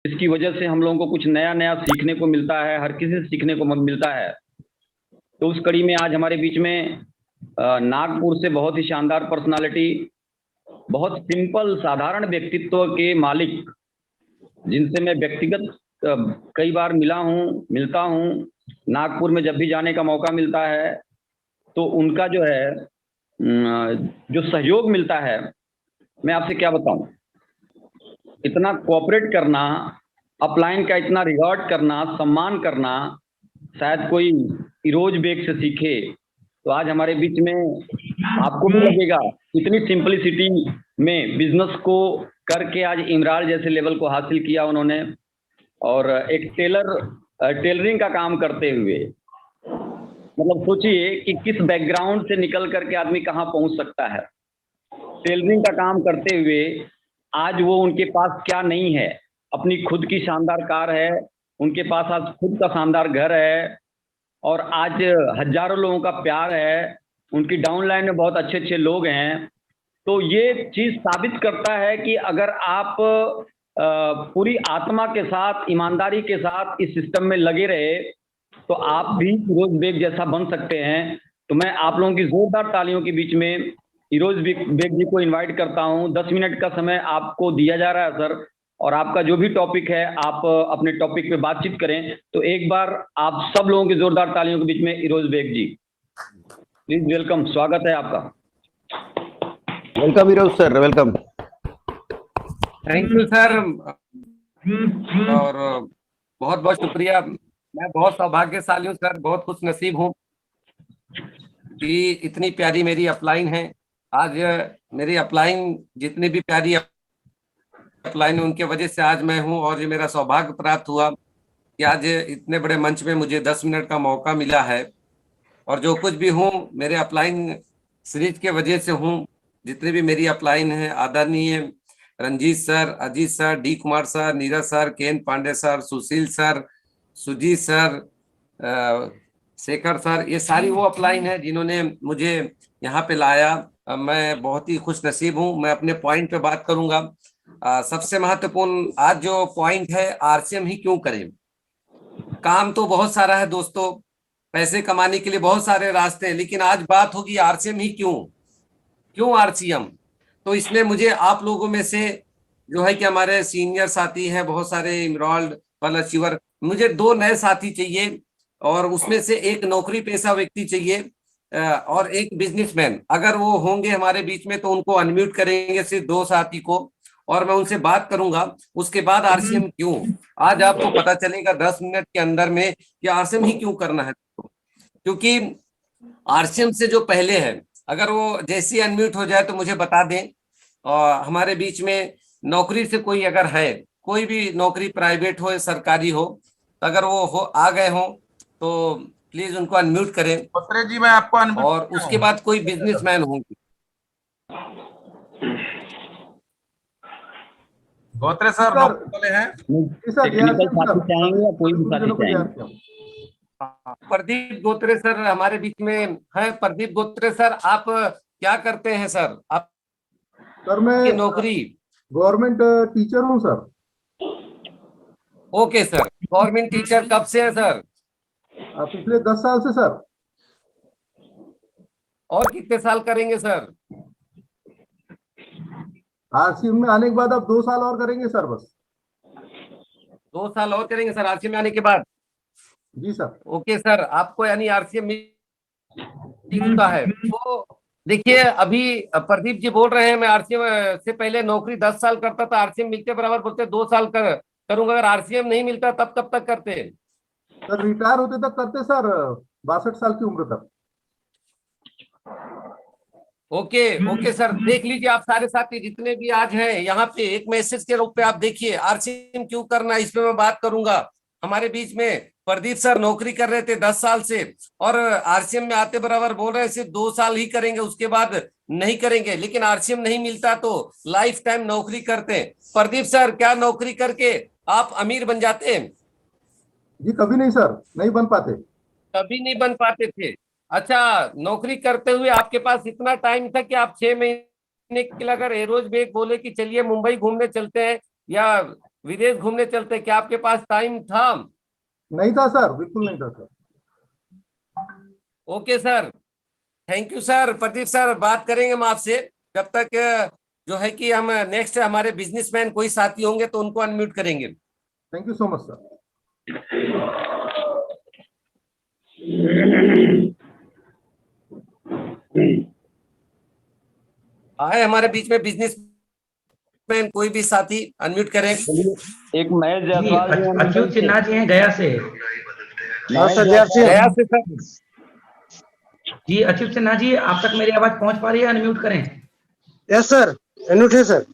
इसकी वजह से हम लोगों को कुछ नया नया सीखने को मिलता है, हर किसी से सीखने को मिलता है। तो उस कड़ी में आज हमारे बीच में नागपुर से बहुत ही शानदार पर्सनालिटी, बहुत सिंपल साधारण व्यक्तित्व के मालिक, जिनसे मैं व्यक्तिगत कई बार मिलता हूँ। नागपुर में जब भी जाने का मौका मिलता है तो उनका जो है जो सहयोग मिलता है, मैं आपसे क्या बताऊं। इतना कोऑपरेट करना, अपलाइन का इतना रिगार्ड करना, सम्मान करना, शायद कोई इरोज बेग से सीखे। तो आज हमारे बीच में आपको भी लगेगा इतनी सिंपलिसिटी में बिजनेस को करके आज इमराल जैसे लेवल को हासिल किया उन्होंने। और एक टेलरिंग का काम करते हुए, मतलब सोचिए कि किस बैकग्राउंड से निकल करके आदमी कहाँ पहुंच सकता है। टेलरिंग का काम करते हुए आज वो उनके पास क्या नहीं है, अपनी खुद की शानदार कार है, उनके पास आज खुद का शानदार घर है, और आज हजारों लोगों का प्यार है, उनकी डाउनलाइन में बहुत अच्छे अच्छे लोग हैं। तो ये चीज साबित करता है कि अगर आप पूरी आत्मा के साथ, ईमानदारी के साथ इस सिस्टम में लगे रहे तो आप भी फिरोज बेग जैसा बन सकते हैं। तो मैं आप लोगों की जोरदार तालियों के बीच में फिरोज बेग जी को इनवाइट करता हूं। 10 मिनट का समय आपको दिया जा रहा है सर, और आपका जो भी टॉपिक है आप अपने टॉपिक पे बातचीत करें। तो एक बार आप सब लोगों की जोरदार तालियों के बीच में फिरोज बेग जी, प्लीज वेलकम, स्वागत है आपका। Welcome Firoz sir, welcome. Thank you sir, और बहुत बहुत शुक्रिया। मैं बहुत सौभाग्यशाली हूँ सर, बहुत खुश नसीब हूँ कि इतनी प्यारी मेरी अपलाइन है। आज मेरी अपलाइन, जितनी भी प्यारी अपलाइन, उनके वजह से आज मैं हूँ, और ये मेरा सौभाग्य प्राप्त हुआ कि आज इतने बड़े मंच में मुझे 10 मिनट का मौका मिला है। और जो कुछ भी हूँ मेरे अपलाइन सीरीज के वजह से हूँ। जितने भी मेरी अपलाइन है, आदरणीय Ranjit sir, Ajit sir, D Kumar sir, Neeraj sir, केन Pandey sir, Sushil sir, Sujit sir, Shekhar sir, ये सारी वो अपलाइन है जिन्होंने मुझे यहाँ पे लाया। मैं बहुत ही खुश नसीब हूँ। मैं अपने पॉइंट पे बात करूंगा। सबसे महत्वपूर्ण आज जो पॉइंट है, आरसीएम ही क्यों करें। काम तो बहुत सारा है दोस्तों, पैसे कमाने के लिए बहुत सारे रास्ते हैं, लेकिन आज बात होगी आरसीएम ही क्यों आरसीएम। तो इसमें मुझे आप लोगों में से जो है कि हमारे सीनियर साथी हैं बहुत सारे, इमराल्ड, पर्ल अचीवर, मुझे 2 नए साथी चाहिए, और उसमें से एक नौकरी पेशा व्यक्ति चाहिए और एक बिजनेसमैन। अगर वो होंगे हमारे बीच में तो उनको अनम्यूट करेंगे, सिर्फ 2 साथी को, और मैं उनसे बात करूंगा। उसके बाद आरसीएम क्यों, आज आपको पता चलेगा 10 मिनट के अंदर में कि आरसीएम ही क्यों करना है। क्योंकि आरसीएम से जो पहले है, अगर वो जैसे अनम्यूट हो जाए तो मुझे बता दें। और हमारे बीच में नौकरी से कोई अगर है, कोई भी नौकरी प्राइवेट हो या सरकारी हो, तो अगर वो आ गए हो तो प्लीज उनको अनम्यूट करें। जी मैं आपको अनम्यूट, और उसके बाद कोई बिजनेसमैन होंगे। गोत्रे सर बोले हैं। टेक्निकल साथी चाहेंगे या कोई भी साथी चाहेंगे? प्रदीप गोत्रे सर हमारे बीच में है। प्रदीप गोत्रे सर, आप क्या करते हैं सर? आप सर मैं नौकरी? गवर्नमेंट टीचर हूँ sir. Okay sir, government teacher कब से है सर? पिछले 10 साल से सर। और कितने साल करेंगे सर? आरसीएम में आने के बाद आप 2 साल और करेंगे सर, बस 2 साल और करेंगे सर आरसीएम में आने के बाद? जी सर। ओके सर, आपको यानी आरसीएम मिलता है। तो देखिए, अभी प्रदीप जी बोल रहे हैं मैं आरसीएम से पहले नौकरी 10 साल करता था, आरसीएम मिलते बराबर बोलते 2 साल करूंगा। अगर आरसीएम नहीं मिलता तब कब तक करते? सर रिटायर होते तक करते सर, 62 साल की उम्र तक। ओके सर, देख लीजिए आप सारे साथी जितने भी आज हैं यहाँ पे, एक मैसेज के रूप में आप देखिए आरसीएम क्यों करना, इस पे मैं बात करूंगा। हमारे बीच में प्रदीप सर नौकरी कर रहे थे 10 साल से, और आरसीएम में आते बराबर बोल रहे हैं सिर्फ 2 साल ही करेंगे, उसके बाद नहीं करेंगे। लेकिन आरसीएम नहीं मिलता तो लाइफ टाइम नौकरी करते हैं। प्रदीप सर, क्या नौकरी करके आप अमीर बन जाते हैं? जी कभी नहीं सर, नहीं बन पाते। कभी नहीं बन पाते थे? अच्छा, नौकरी करते हुए आपके पास इतना टाइम था कि आप 6 महीने के लिए अगर एरोज बेग बोले कि चलिए मुंबई घूमने चलते हैं या विदेश घूमने चलते, क्या आपके पास टाइम था? नहीं था सर, बिल्कुल नहीं था sir. Okay sir, thank you sir. Pradeep sir, बात करेंगे हम आपसे। जब तक जो है कि हम नेक्स्ट हमारे बिजनेसमैन कोई साथी होंगे तो उनको अनम्यूट करेंगे। Thank you so much sir. आए हमारे बीच में बिजनेसमैन कोई भी साथी, अनम्यूट करें। एक महेश जी जायसवाल जी हैं अच्युत मुंबई से। सिन्हा जी हैं गया से। महेश जायसवाल। गया से सर। जी अच्युत सिन्हा जी, आप तक मेरी आवाज पहुंच पा रही है? अनम्यूट करें। यस सर, अनम्यूट है sir.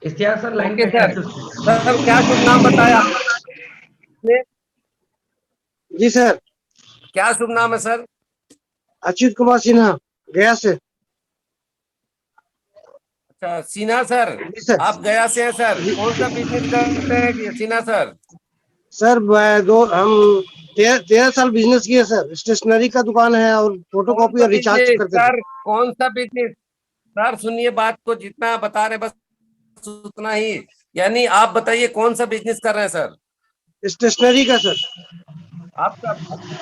Ishtiaq sir line okay पे है सर। अच्युत सिन्हा। सर क्या शुभ नाम बताया आपने? जी सर, क्या शुभ नाम है सर? अच्युत कुमार सिन्हा, गया से। अच्छा सिन्हा सर, जी सर। आप गया से हैं सर। कौन सा बिजनेस करते हैं सिन्हा सर? सर हम 13 साल बिजनेस किए सर। स्टेशनरी का दुकान है और फोटो कौन कॉपी सा और रिचार्ज बिजनेस करते थे। सर? कौन सा बिजनेस? सर सुनिए बात को, जितना बता रहे बस उतना ही, यानी आप बताइए कौन सा बिजनेस कर रहे हैं सर? स्टेशनरी का सर। आपका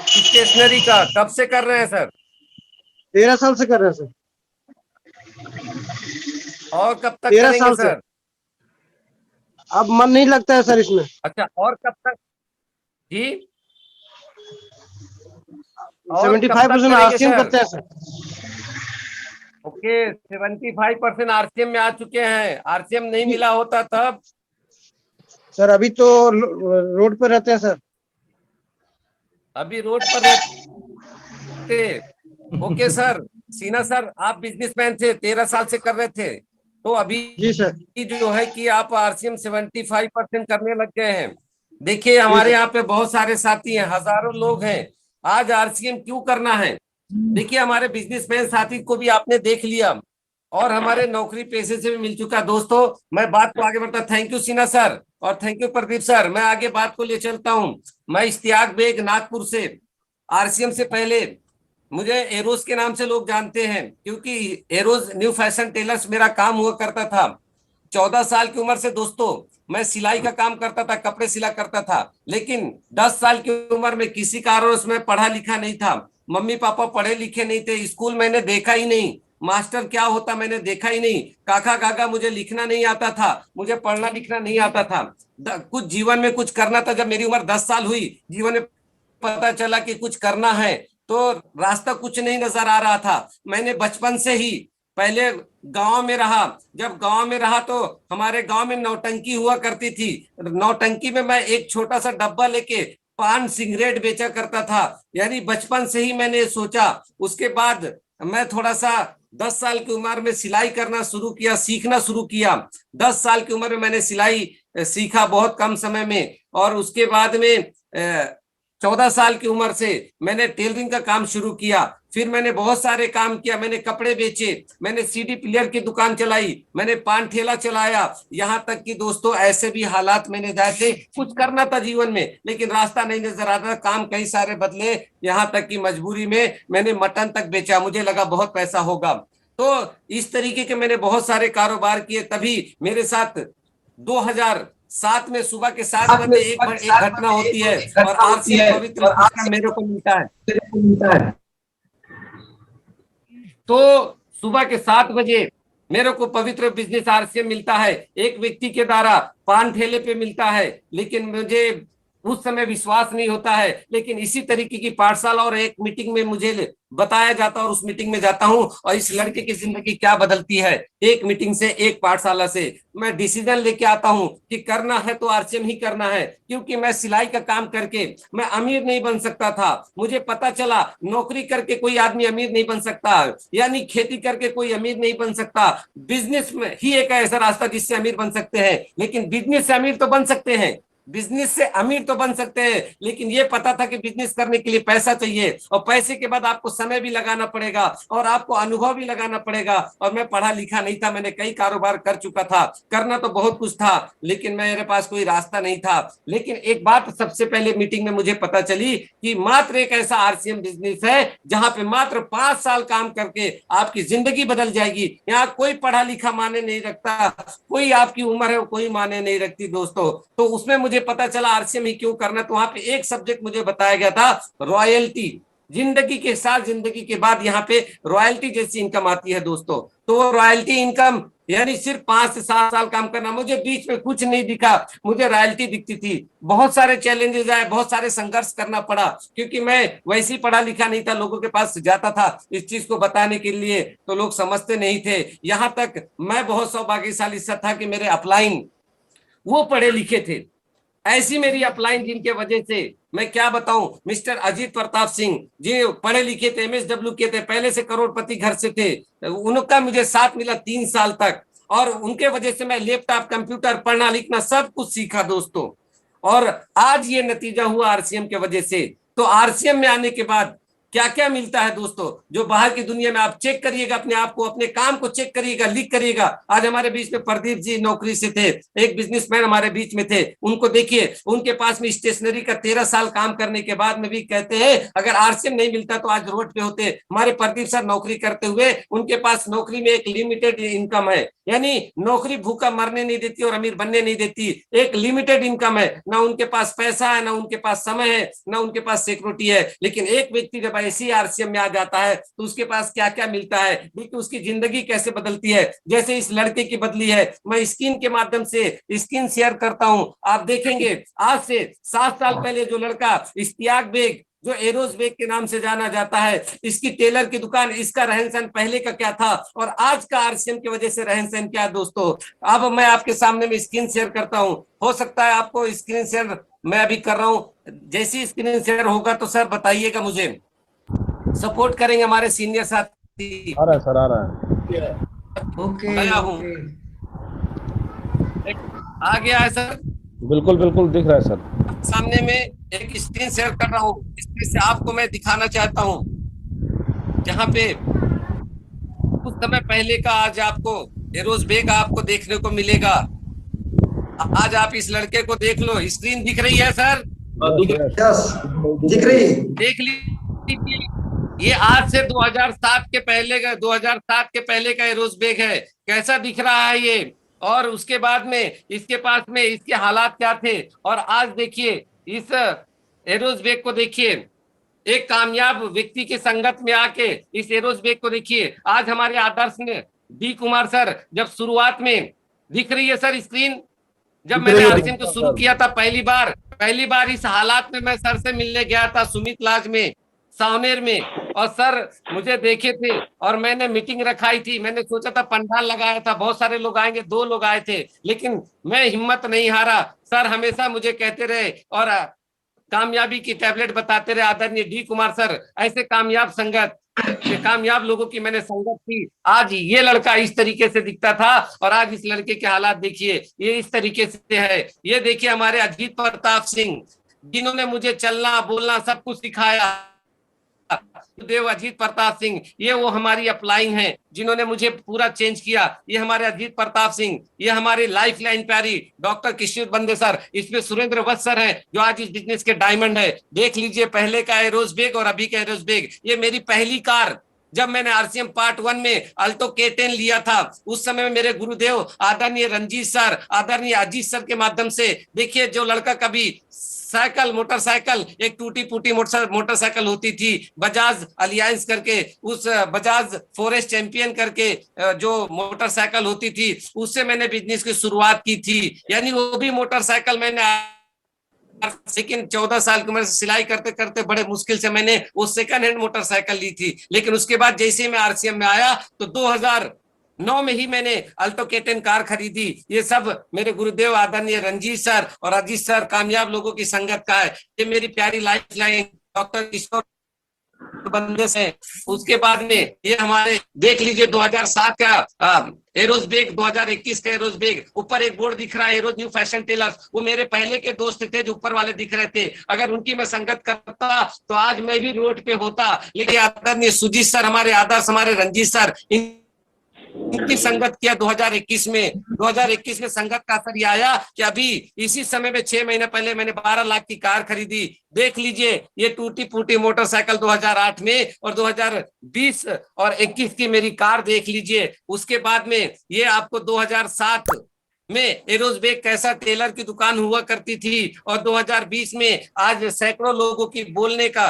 स्टेशनरी का कब से कर रहे हैं सर? 13 साल से कर रहे हैं सर। और कब तक 13 करेंगे साल से। सर? अब मन नहीं लगता है सर इसमें। अच्छा, और कब तक जी? और कब 75% तक करेंगे आरसीएम सर? करते हैं सर। ओके, 75% आरसीएम में आ चुके हैं। आरसीएम नहीं मिला होता तब? सर अभी तो रोड पे रहते हैं सर। अभी रोड पर रहते। Okay sir. सीना सर, आप बिजनेसमैन थे, 13 साल से कर रहे थे, तो अभी जी सर। जो है कि आप आरसीएम 75% करने लग गए हैं। देखिए जी हमारे सर। यहाँ पे बहुत सारे साथी हैं, हजारों लोग हैं। आज आरसीएम क्यों करना है? देखिए हमारे बिजनेसमैन साथी को भी आपने देख लिया, और हमारे नौकरी पेशे से भी मिल चुका। दोस्तों मैं बात को आगे बढ़ता, थैंक यू सीना सर और थैंक यू प्रदीप सर। मैं आगे बात को ले चलता हूं। मैं इश्तियाक बेग, नागपुर से। आरसीएम से पहले मुझे एरोज के नाम से लोग जानते हैं, क्योंकि एरोज न्यू फैशन टेलर्स मेरा काम हुआ करता था। 14 साल की उम्र से दोस्तों मैं सिलाई का काम करता था, कपड़े सिला करता था। लेकिन 10 साल की उम्र में किसी कारणवश मैं पढ़ा लिखा नहीं था। मम्मी पापा पढ़े लिखे नहीं थे, स्कूल मैंने देखा ही नहीं, मास्टर क्या होता मैंने देखा ही नहीं, काका काका मुझे लिखना नहीं आता था, मुझे पढ़ना लिखना नहीं आता था। कुछ जीवन में कुछ करना था। जब मेरी उम्र 10 साल हुई, जीवन में पता चला कि कुछ करना है, तो रास्ता कुछ नहीं नजर आ रहा था। मैंने बचपन से ही पहले गांव में रहा। जब गांव में रहा तो हमारे गांव में नौटंकी हुआ करती थी। नौटंकी में मैं एक छोटा सा डब्बा लेके पान सिगरेट बेचा करता था। यानी बचपन से ही मैंने सोचा। उसके बाद मैं थोड़ा सा 10 साल की उम्र में सिलाई करना शुरू किया, सीखना शुरू किया। 10 साल की उम्र में मैंने सिलाई सीखा, बहुत कम समय में। और उसके बाद में 14 साल की उम्र से मैंने टेलरिंग का काम शुरू किया। फिर मैंने बहुत सारे काम किया, मैंने कपड़े बेचे, मैंने सीडी प्लेयर की दुकान चलाई, मैंने पान ठेला चलाया। यहां तक कि दोस्तों ऐसे भी हालात मैंने जाए थे, कुछ करना था जीवन में लेकिन रास्ता नहीं नजर आ रहा, काम कई सारे बदले। यहां तक कि मजबूरी में मैंने मटन तक बेचा, मुझे लगा बहुत पैसा होगा। तो इस तरीके के मैंने बहुत सारे कारोबार किए। तभी मेरे साथ 2007 में सुबह के 7 बजे एक घटना होती है और आरसीएम पवित्र पुस्तक मेरे को मिलता है। तो सुबह के 7 बजे मेरे को पवित्र बिजनेस आरसीएम मिलता है, एक व्यक्ति के द्वारा पान ठेले पे मिलता है। लेकिन मुझे उस समय विश्वास नहीं होता है। लेकिन इसी तरीके की पाठशाला और एक मीटिंग में मुझे बताया जाता और उस मीटिंग में जाता हूं और इस लड़के की जिंदगी क्या बदलती है। एक मीटिंग से, एक पाठशाला से मैं डिसीजन लेके आता हूं कि करना है तो आरसीएम ही करना है। क्योंकि मैं सिलाई का काम करके मैं अमीर नहीं बन सकता था। मुझे पता चला नौकरी करके कोई आदमी अमीर नहीं बन सकता, यानी खेती करके कोई अमीर नहीं बन सकता। बिजनेस में ही एक ऐसा रास्ता जिससे अमीर बन सकते हैं। लेकिन बिजनेस से अमीर तो बन सकते हैं, बिजनेस से अमीर तो बन सकते हैं, लेकिन ये पता था कि बिजनेस करने के लिए पैसा चाहिए, और पैसे के बाद आपको समय भी लगाना पड़ेगा और आपको अनुभव भी लगाना पड़ेगा। और मैं पढ़ा लिखा नहीं था, मैंने कई कारोबार कर चुका था, करना तो बहुत कुछ था, लेकिन मेरे पास कोई रास्ता नहीं था। लेकिन एक बात सबसे पहले मीटिंग में मुझे पता चली कि मात्र एक ऐसा आरसीएम बिजनेस है जहां पे मात्र 5 साल काम करके आपकी जिंदगी बदल जाएगी। यहाँ कोई पढ़ा लिखा माने नहीं रखता, कोई आपकी उम्र है कोई माने नहीं रखती दोस्तों। तो उसमें मुझे पता चला आरसीएम ही क्यों करना। तो वहां पे एक सब्जेक्ट मुझे बताया गया था, रॉयल्टी। जिंदगी के साथ, जिंदगी के बाद यहाँ पे रॉयल्टी जैसी इनकम आती है दोस्तों। तो वो रॉयल्टी इनकम यानी सिर्फ 5 से 7 साल काम करना, मुझे बीच में कुछ नहीं दिखा, मुझे रॉयल्टी दिखती थी। बहुत सारे चैलेंजेस आए, बहुत सारे संघर्ष करना पड़ा, क्योंकि मैं वैसे ही पढ़ा लिखा नहीं था, लोगों के पास जाता था इस चीज को बताने के लिए, तो लोग समझते नहीं थे। यहां तक मैं बहुत सौभाग्यशाली था कि मेरे अपलाइन वो पढ़े लिखे थे। ऐसी मेरी अपलाइन जिनके वजह से मैं क्या बताऊं, मिस्टर अजीत प्रताप सिंह जी पढ़े लिखे थे, एमएसडब्ल्यू के थे, पहले से करोड़पति घर से थे, उनका मुझे साथ मिला 3 साल तक, और उनके वजह से मैं लैपटॉप, कंप्यूटर, पढ़ना लिखना सब कुछ सीखा दोस्तों। और आज ये नतीजा हुआ आरसीएम के वजह से। तो आरसीएम में आने के बाद क्या क्या मिलता है दोस्तों, जो बाहर की दुनिया में आप चेक करिएगा, अपने आप को, अपने काम को चेक करिएगा, लिख करिएगा। आज हमारे बीच में प्रदीप जी नौकरी से थे, एक बिजनेसमैन हमारे बीच में थे, उनको देखिए, उनके पास में स्टेशनरी का 13 साल काम करने के बाद में भी कहते हैं अगर आरसीएम नहीं मिलता तो आज रोड पे होते। हमारे प्रदीप सर नौकरी करते हुए, उनके पास नौकरी में एक लिमिटेड इनकम है, यानी नौकरी भूखा मरने नहीं देती और अमीर बनने नहीं देती, एक लिमिटेड इनकम है। ना उनके पास पैसा है, ना उनके पास समय है, ना उनके पास सिक्योरिटी है। लेकिन एक व्यक्ति जब ऐसी आरसीएम में आ जाता है तो उसके पास क्या क्या मिलता है, देखिए उसकी जिंदगी कैसे बदलती है। जैसे इस लड़के की बदली है, मैं स्क्रीन के माध्यम से स्क्रीन शेयर करता हूं, आप देखेंगे आज से 7 साल पहले जो लड़का इश्तियाक बेग, जो एरोज बेग के नाम से जाना जाता है, इसकी टेलर की दुकान, इसका रहन सहन पहले का क्या था और आज का आरसीएम की वजह से रहन सहन क्या है दोस्तों। अब मैं आपके सामने में स्क्रीन शेयर करता हूं, हो सकता है आपको स्क्रीन शेयर मैं अभी कर रहा हूं, जैसी स्क्रीन शेयर होगा तो सर बताइएगा, मुझे सपोर्ट करेंगे हमारे सीनियर साथी। आ रहा है सर, आ रहा है। ओके मैं हूं, आ गया है सर, बिल्कुल बिल्कुल दिख रहा है सर। सामने में एक स्क्रीन शेयर कर रहा हूं, इसमें से आपको मैं दिखाना चाहता हूं, जहां पे कुछ समय पहले का आज आपको एरोज बेग आपको देखने को मिलेगा। आज आप इस लड़के को देख लो, स्क्रीन दिख रही है सर, दिख रही, देख लीजिए। ये आज से 2007 के पहले का एरोज बेग है, कैसा दिख रहा है ये, और उसके बाद में इसके पास में इसके हालात क्या थे। और आज देखिए इस एरोज बेग को देखिए, एक कामयाब व्यक्ति की संगत में आके इस एरोज बेग को देखिए। आज हमारे आदर्श ने डी कुमार सर, जब शुरुआत में दिख रही है सर स्क्रीन, जब मैंने आरसीएम को शुरू किया था पहली बार इस हालात में मैं सर से मिलने गया था सुमित लाज में, सावनेर में, और सर मुझे देखे थे और मैंने मीटिंग रखाई थी। मैंने सोचा था पंडाल लगाया था, बहुत सारे लोग आएंगे, 2 लोग आए थे, लेकिन मैं हिम्मत नहीं हारा। सर हमेशा मुझे कहते रहे और कामयाबी की टैबलेट बताते रहे, आदरणीय डी कुमार सर। ऐसे कामयाब लोगों की मैंने संगत थी। आज ये लड़का इस तरीके से दिखता था और आज इस लड़के के हालात देखिए, ये इस तरीके से है। ये देखिए हमारे अजीत प्रताप सिंह, जिन्होंने मुझे चलना बोलना सब कुछ सिखाया, देव अजीत प्रताप सिंह, ये वो हमारी अपलाइन है जिन्होंने मुझे पूरा चेंज किया। ये हमारे अजीत प्रताप सिंह, ये हमारी लाइफ लाइन प्यारी डॉक्टर किशोर बंदे सर, इसमें सुरेंद्र वत्स सर हैं जो आज इस बिजनेस के डायमंड है। देख लीजिए पहले का एरोज बेग और अभी का एरोज बेग। ये मेरी पहली कार, जब मैंने आरसीएम पार्ट 1 में अल्टो K10 लिया था, उस समय में मेरे गुरुदेव आदरणीय रंजीत सर, आदरणीय अजीत सर के माध्यम से, देखिए जो लड़का कभी मोटरसाइकिल एक टूटी फूटी मोटरसाइकिल होती थी बजाज अलियांस करके, उस बजाज फॉरेस्ट चैंपियन करके जो मोटरसाइकिल होती थी, उससे मैंने बिजनेस की शुरुआत की थी। यानी वो भी मोटरसाइकिल मैंने, लेकिन 14 साल की उम्र से सिलाई करते करते बड़े मुश्किल से मैंने वो सेकंड हैंड मोटरसाइकिल ली थी। लेकिन उसके बाद जैसे मैं आरसीएम में आया तो 2009 में ही मैंने अल्टो K10 कार खरीदी। ये सब मेरे गुरुदेव आदरणीय रंजीत सर और अजीत सर, कामयाब लोगों की संगत का है। ये मेरी प्यारी लाइफ लाइन डॉक्टर किशोर बंदे से। उसके बाद में ये हमारे देख लीजिए 2007 का एरोजबेग, 2021 का एरोजबेग। ऊपर एक बोर्ड दिख रहा है एरोज न्यू फैशन टेलर्स, वो मेरे पहले के दोस्त थे जो ऊपर वाले दिख रहे थे। अगर उनकी मैं संगत करता तो आज मैं भी रोड पे होता। लेकिन आदरणीय सुजीत सर, हमारे आदर्श, हमारे रंजीत सर, इनकी संगत किया 2021 में। 2021 में संगत का असर ये आया कि अभी इसी समय में 6 महीने पहले मैंने 12 लाख की कार खरीदी। देख लीजिए ये टूटी फूटी मोटरसाइकिल 2008 में, और 2020 और 21 की मेरी कार देख लीजिए। उसके बाद में ये आपको 2007 में एरोजबेग कैसा टेलर की दुकान हुआ करती थी, और 2020 में आज सैकड़ों लोगों की बोलने का,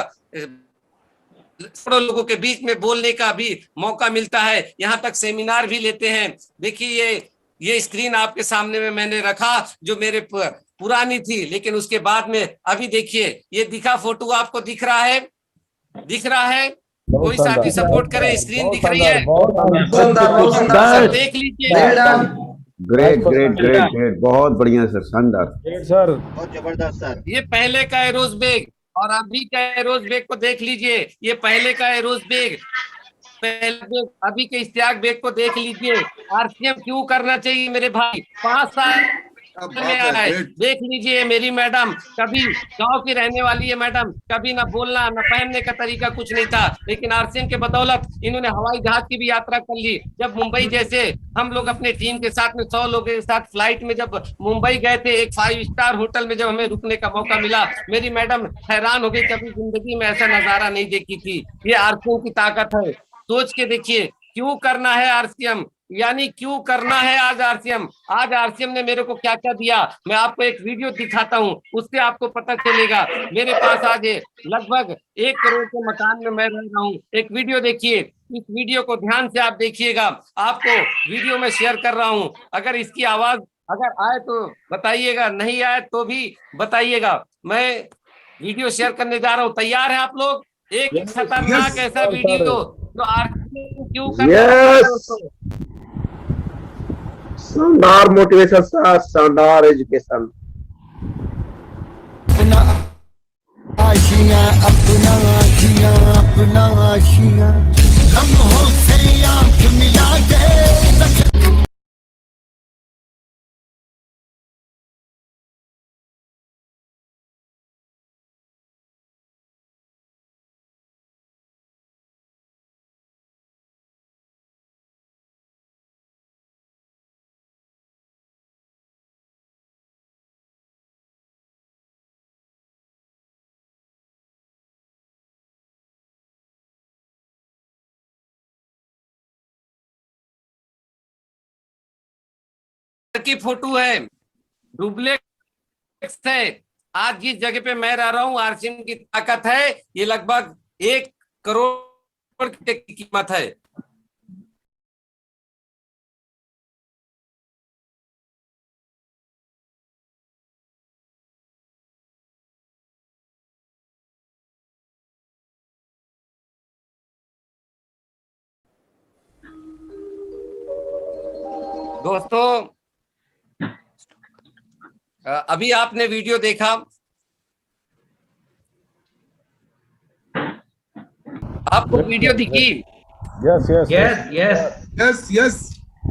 सैकड़ों लोगों के बीच में बोलने का भी मौका मिलता है। यहाँ तक सेमिनार भी लेते हैं। देखिए ये स्क्रीन आपके सामने में मैंने रखा जो मेरे पुरानी थी, लेकिन उसके बाद में अभी देखिए ये दिखा फोटो आपको दिख रहा है, दिख रहा है? कोई साथी सपोर्ट करे, स्क्रीन दिख रही है? सर देख लीजिए। ग्रेट ग्रेट ग्रेट ग्रेट, बहुत बढ़िया सर, शानदार सर, बहुत जबरदस्त सर। ये पहले का एरोजबेग और अभी का एरोजबेग को देख लीजिए। ये पहले का एरोजबेग, पहले अभी के इश्तियाक बेग को देख लीजिए। आरसीएम क्यों करना चाहिए मेरे भाई? 5 साल में आ रहा है। देख लीजिए मेरी मैडम, कभी गांव की रहने वाली है मैडम, कभी ना बोलना ना पहनने का तरीका कुछ नहीं था, लेकिन आरसीएम के बदौलत इन्होंने हवाई जहाज की भी यात्रा कर ली। जब मुंबई जैसे हम लोग अपने टीम के साथ में 100 लोगों के साथ फ्लाइट में जब मुंबई गए थे, एक 5 स्टार होटल में जब हमें रुकने का मौका मिला, मेरी मैडम हैरान हो गई, कभी जिंदगी में ऐसा नजारा नहीं देखी थी। ये आरसीएम की ताकत है। सोच के देखिए क्यों करना है आरसीएम, यानी क्यों करना है आज आरसीएम। आज आरसीएम ने मेरे को क्या क्या दिया, मैं आपको एक वीडियो दिखाता हूँ, उससे आपको पता चलेगा। मेरे पास आज लगभग 1 करोड़ के मकान में मैं रह रहा हूँ। एक वीडियो देखिए, इस वीडियो को ध्यान से आप देखिएगा। आपको वीडियो में शेयर कर रहा हूँ, अगर इसकी आवाज अगर आए तो बताइएगा, नहीं आए तो भी बताइएगा। मैं वीडियो शेयर करने जा रहा हूँ, तैयार है आप लोग? एक खतरनाक ऐसा वीडियो जो आरसीएम क्यों कर रहा है दोस्तों। शानदार मोटिवेशन सर, शानदार एजुकेशन। आशियां अपना आशियां अपना आशियां लम्हों से आंख मिला दे। की फोटो है, डुप्लेक्स है। आज जिस जगह पे मैं रह रहा हूँ, आरसीएम की ताकत है। ये लगभग 1 करोड़ की कीमत है। दोस्तों अभी आपने वीडियो देखा, आपको वीडियो दिखी? Yes yes yes yes yes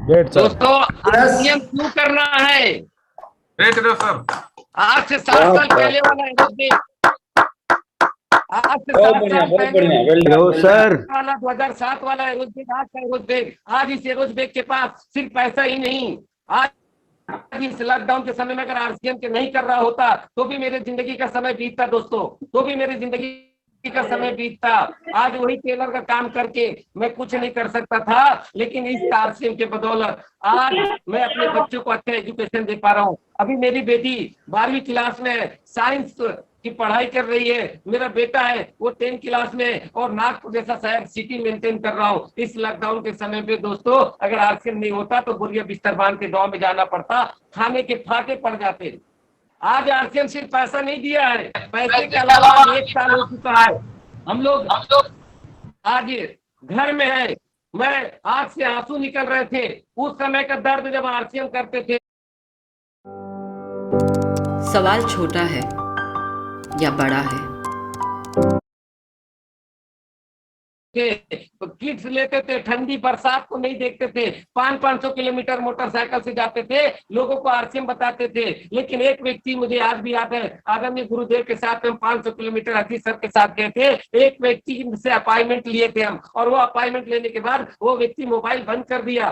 yes दोस्तों आरसीएम क्यों करना है? ग्रेट सर, आज से 7 साल पहले वाला एरोजबेग, आज से 7 साल पहले सर। वाला 2007 वाला एरोजबेग, आज का एरोजबेग, आज इस एरोजबेग के पास सिर्फ पैसा ही नहीं, आज इस लॉकडाउन के समय में अगर आरसीएम के नहीं कर रहा होता तो भी मेरे जिंदगी का समय बीतता दोस्तों, तो भी मेरी जिंदगी का समय बीतता। आज वही टेलर का काम करके मैं कुछ नहीं कर सकता था, लेकिन इस आरसीएम के बदौलत आज मैं अपने बच्चों को अच्छा एजुकेशन दे पा रहा हूँ। अभी मेरी बेटी 12वीं क्लास में साइंस की पढ़ाई कर रही है, मेरा बेटा है वो 10th क्लास में, और नागपुर जैसा शहर सिटी मेंटेन कर रहा हूँ। इस लॉकडाउन के समय पे दोस्तों अगर आरसीएम नहीं होता तो बोरिया बिस्तर बांध के गाँव में जाना पड़ता, खाने के फाके पड़ जाते। आज आरसीएम सिर्फ पैसा नहीं दिया है, पैसे के अलावा 1 साल हो चुका है, हम लोग आज घर में है। मैं आंख से आंसू निकल रहे थे उस समय का दर्द जब आरसीएम करते थे। सवाल छोटा है या बड़ा है, थे, किड्स लेते थे, ठंडी बरसात को नहीं देखते थे, 500 किलोमीटर मोटरसाइकिल से जाते थे, लोगों को आरसीएम बताते थे। लेकिन एक व्यक्ति मुझे आज भी याद है, आदरणीय गुरुदेव के साथ हम 500 किलोमीटर अजीत सर के साथ गए थे। एक व्यक्ति से अपॉइंटमेंट लिए थे हम, और वो अपॉइंटमेंट लेने के बाद वो व्यक्ति मोबाइल बंद कर दिया।